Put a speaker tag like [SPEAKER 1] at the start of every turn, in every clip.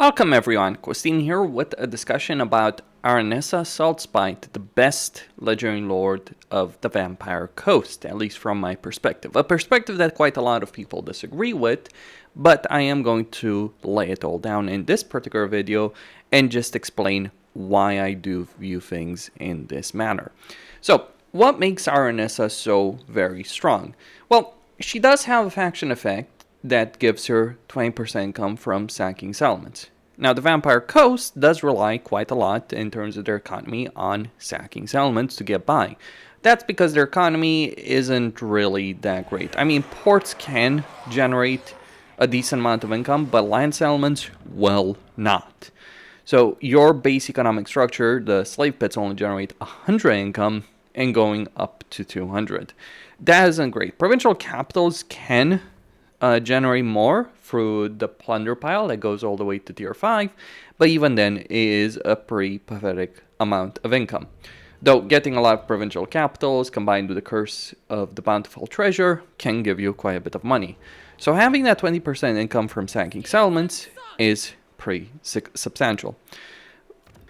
[SPEAKER 1] Welcome everyone, Christine here with a discussion about Aranessa Saltspite, the best legendary lord of the Vampire Coast, at least from my perspective. A perspective that quite a lot of people disagree with, but I am going to lay it all down in this particular video and just explain why I do view things in this manner. So, what makes Aranessa so very strong? Well, she does have a faction effect that gives her 20% income from sacking settlements. Now, the Vampire Coast does rely quite a lot in terms of their economy on sacking settlements to get by. That's because their economy isn't really that great. I mean, ports can generate a decent amount of income, but land settlements will not. So your base economic structure, the slave pits only generate 100 income and going up to 200. That isn't great. Provincial capitals can generate more through the plunder pile that goes all the way to tier 5, but even then it is a pretty pathetic amount of income. Though getting a lot of provincial capitals combined with the curse of the bountiful treasure can give you quite a bit of money. So having that 20% income from sacking settlements is pretty substantial.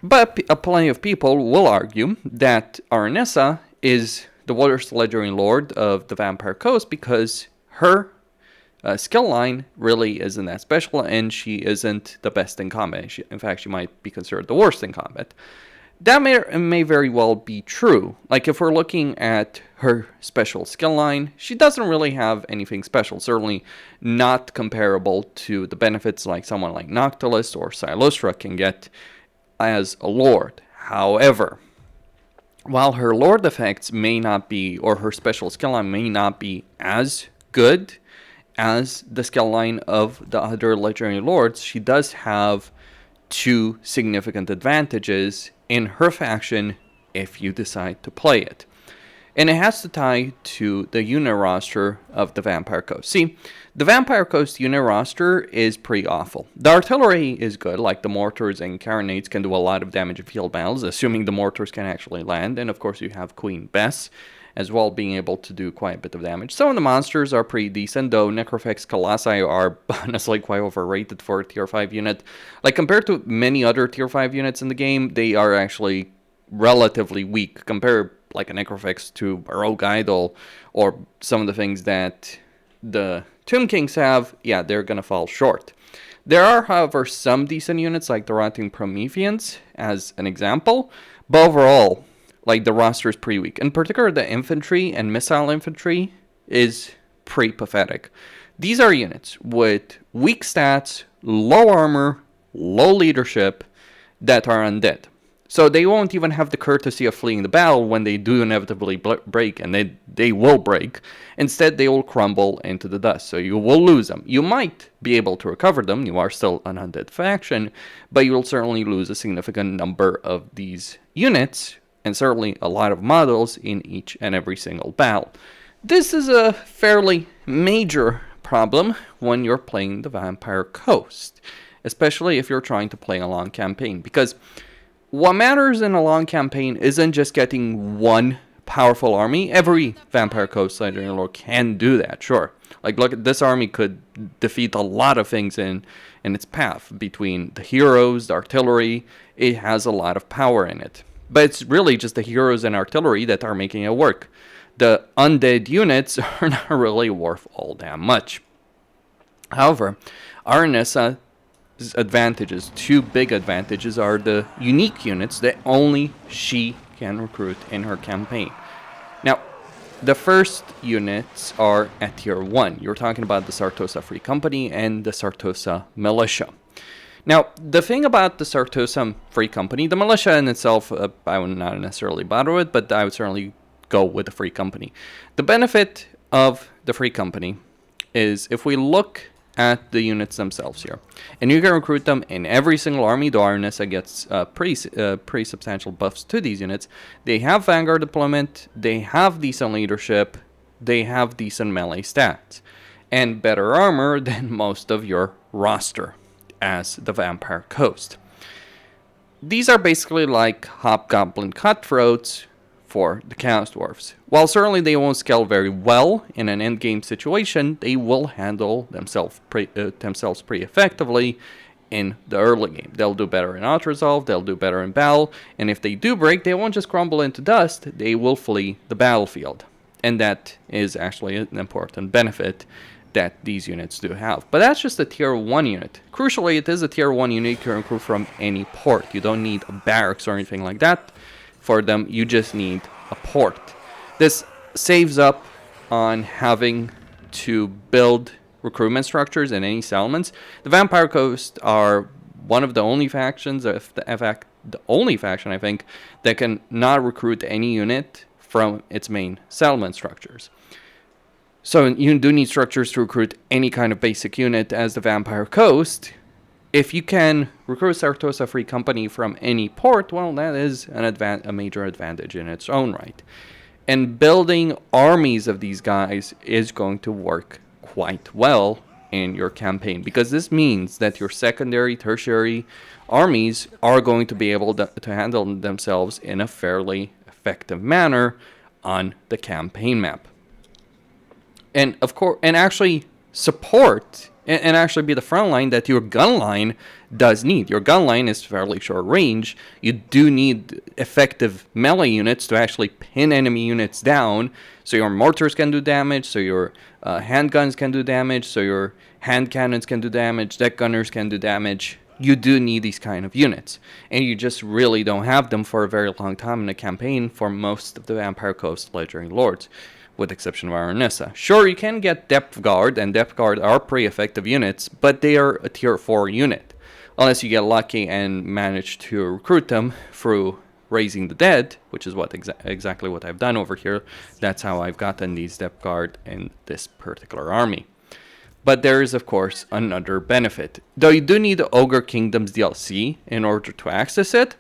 [SPEAKER 1] But plenty of people will argue that Aranessa is the worst legendary lord of the Vampire Coast because her skill line really isn't that special, and she isn't the best in combat. In fact, she might be considered the worst in combat. That may very well be true. Like, if we're looking at her special skill line, she doesn't really have anything special. Certainly not comparable to the benefits like someone like Noctilus or Sinostra can get as a lord. However, while her lord effects may not be, or her special skill line may not be as good as the skill line of the other legendary lords, she does have two significant advantages in her faction if you decide to play it. And it has to tie to the unit roster of the Vampire Coast. See, the Vampire Coast unit roster is pretty awful. The artillery is good, like the mortars and carronades can do a lot of damage in field battles, assuming the mortars can actually land. And of course you have Queen Bess as well, being able to do quite a bit of damage. Some of the monsters are pretty decent, though Necrofex Colossi are honestly quite overrated for a tier 5 unit. Like, compared to many other tier 5 units in the game, they are actually relatively weak. Compare like a Necrofex to a Rogue Idol or some of the things that the Tomb Kings have, yeah, they're gonna fall short. There are, however, some decent units like the Rotting Prometheans as an example, but overall, like, the roster is pretty weak. In particular, the infantry and missile infantry is pretty pathetic. These are units with weak stats, low armor, low leadership that are undead. So they won't even have the courtesy of fleeing the battle when they do inevitably break, and they will break. Instead, they will crumble into the dust, so you will lose them. You might be able to recover them, you are still an undead faction, but you will certainly lose a significant number of these units, and certainly a lot of models in each and every single battle. This is a fairly major problem when you're playing the Vampire Coast, especially if you're trying to play a long campaign, because what matters in a long campaign isn't just getting one powerful army. Every Vampire Coast legendary lord can do that, sure. Like, look, this army could defeat a lot of things in its path. Between the heroes, the artillery, it has a lot of power in it. But it's really just the heroes and artillery that are making it work. The undead units are not really worth all that much. However, Aranessa's advantages, two big advantages, are the unique units that only she can recruit in her campaign. Now, the first units are at tier 1. You're talking about the Sartosa Free Company and the Sartosa Militia. Now, the thing about the Sartosa Free Company, the militia in itself, I would not necessarily bother with, but I would certainly go with the Free Company. The benefit of the Free Company is, if we look at the units themselves here, and you can recruit them in every single army, though Aranessa gets pretty substantial buffs to these units. They have Vanguard deployment, they have decent leadership, they have decent melee stats, and better armor than most of your roster as the Vampire Coast. These are basically like Hobgoblin Cutthroats for the Chaos Dwarfs. While certainly they won't scale very well in an endgame situation, they will handle themselves pretty effectively in the early game. They'll do better in Out-Resolve, they'll do better in battle, and if they do break, they won't just crumble into dust, they will flee the battlefield. And that is actually an important benefit that these units do have. But that's just a tier 1 unit. Crucially, it is a tier 1 unit you can recruit from any port. You don't need a barracks or anything like that for them, you just need a port. This saves up on having to build recruitment structures in any settlements. The Vampire Coast are one of the only factions, in fact, the only faction I think, that can not recruit any unit from its main settlement structures. So you do need structures to recruit any kind of basic unit as the Vampire Coast. If you can recruit Sartosa Free Company from any port, well, that is a major advantage in its own right. And building armies of these guys is going to work quite well in your campaign, because this means that your secondary, tertiary armies are going to be able to handle themselves in a fairly effective manner on the campaign map. And of course, and actually support and actually be the front line that your gun line does need. Your gun line is fairly short range. You do need effective melee units to actually pin enemy units down, so your mortars can do damage, so your handguns can do damage, so your hand cannons can do damage, deck gunners can do damage. You do need these kind of units, and you just really don't have them for a very long time in a campaign for most of the Vampire Coast Legendary Lords, with the exception of Aranessa. Sure, you can get Depth Guard, and Depth Guard are pretty effective units, but they are a tier 4 unit. Unless you get lucky and manage to recruit them through Raising the Dead, which is what exactly what I've done over here. That's how I've gotten these Depth Guard in this particular army. But there is, of course, another benefit. Though you do need the Ogre Kingdoms DLC in order to access it,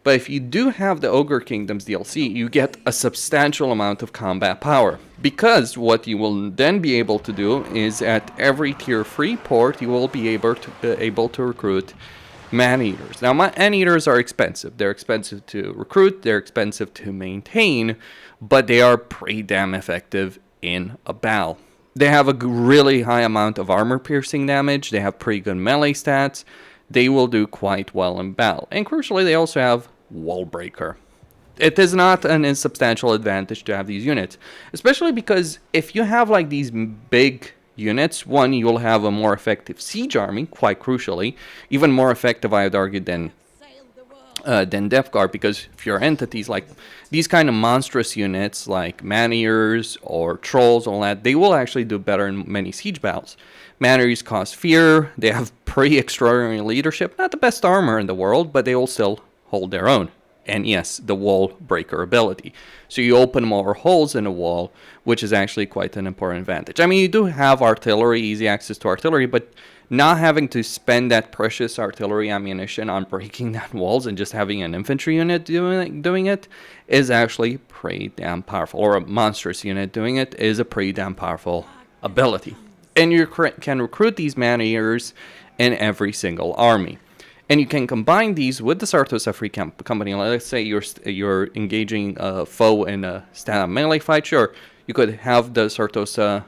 [SPEAKER 1] but if you do have the Ogre Kingdoms DLC, you get a substantial amount of combat power. Because what you will then be able to do is at every tier 3 port, you will be able to recruit man-eaters. Now, man-eaters are expensive. They're expensive to recruit, they're expensive to maintain, but they are pretty damn effective in a battle. They have a really high amount of armor-piercing damage, they have pretty good melee stats, they will do quite well in battle. And crucially, they also have Wall Breaker. It is not an insubstantial advantage to have these units, especially because if you have like these big units, one, you'll have a more effective siege army, quite crucially, even more effective, I would argue, than Depth Guard, because if your entities like these kind of monstrous units like man-eaters or trolls, all that, they will actually do better in many siege battles. Man-eaters cause fear, they have pretty extraordinary leadership, not the best armor in the world, but they will still hold their own. And yes, the Wall Breaker ability. So you open more holes in the wall, which is actually quite an important advantage. I mean, you do have artillery, easy access to artillery, but not having to spend that precious artillery ammunition on breaking down walls and just having an infantry unit doing it is actually pretty damn powerful. Or a monstrous unit doing it is a pretty damn powerful ability. And you can recruit these man-eaters in every single army. And you can combine these with the Sartosa Free Company. Let's say you're engaging a foe in a stand-up melee fight. Sure, you could have the Sartosa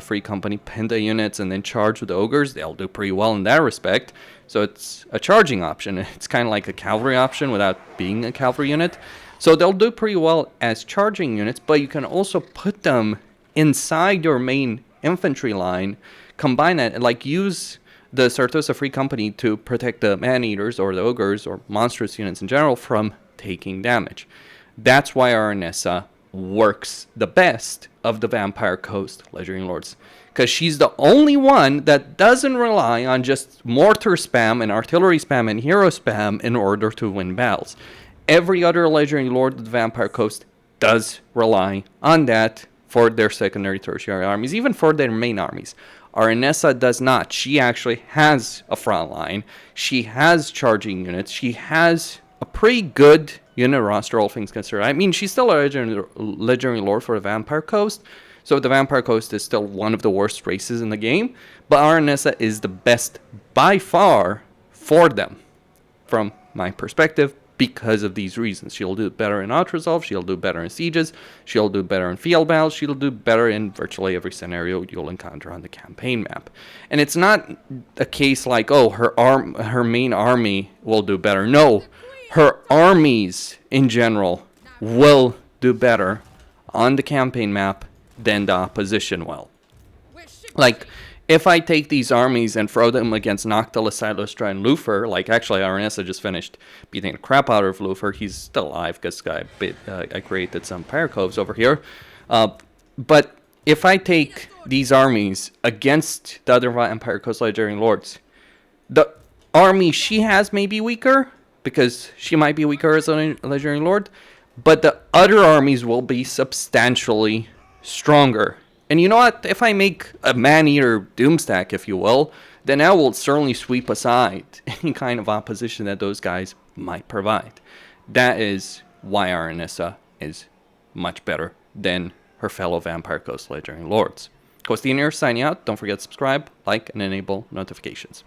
[SPEAKER 1] Free Company pin the units and then charge with the ogres. They'll do pretty well in that respect. So it's a charging option. It's kind of like a cavalry option without being a cavalry unit. So they'll do pretty well as charging units, but you can also put them inside your main infantry line, combine that, and like use the Sartosa Free Company to protect the man-eaters or the ogres or monstrous units in general from taking damage. That's why Aranessa works the best of the Vampire Coast Legendary Lords, because she's the only one that doesn't rely on just mortar spam and artillery spam and hero spam in order to win battles. Every other Legendary Lord of the Vampire Coast does rely on that for their secondary, tertiary armies, even for their main armies. Aranessa does not. She actually has a front line. She has charging units. She has a pretty good unit roster, all things considered. I mean, she's still a legendary lord for the Vampire Coast, so the Vampire Coast is still one of the worst races in the game, but Aranessa is the best by far for them, from my perspective, because of these reasons. She'll do better in Outresolve, she'll do better in Sieges, she'll do better in field battles, she'll do better in virtually every scenario you'll encounter on the campaign map. And it's not a case like, oh, her main army will do better. No, her armies in general will do better on the campaign map than the opposition will. Like, if I take these armies and throw them against Noctilus, Silustra, and Luthor, like actually Aranessa just finished beating the crap out of Luthor. He's still alive because I created some Pyre Coves over here. But if I take these armies against the other RatEmperor Coast Legendary Lords, the army she has may be weaker, because she might be weaker as a Legendary Lord, but the other armies will be substantially stronger. And you know what? If I make a man-eater doomstack, if you will, then I will certainly sweep aside any kind of opposition that those guys might provide. That is why Aranessa is much better than her fellow Vampire Coast Legendary Lords. Costinier signing out. Don't forget to subscribe, like, and enable notifications.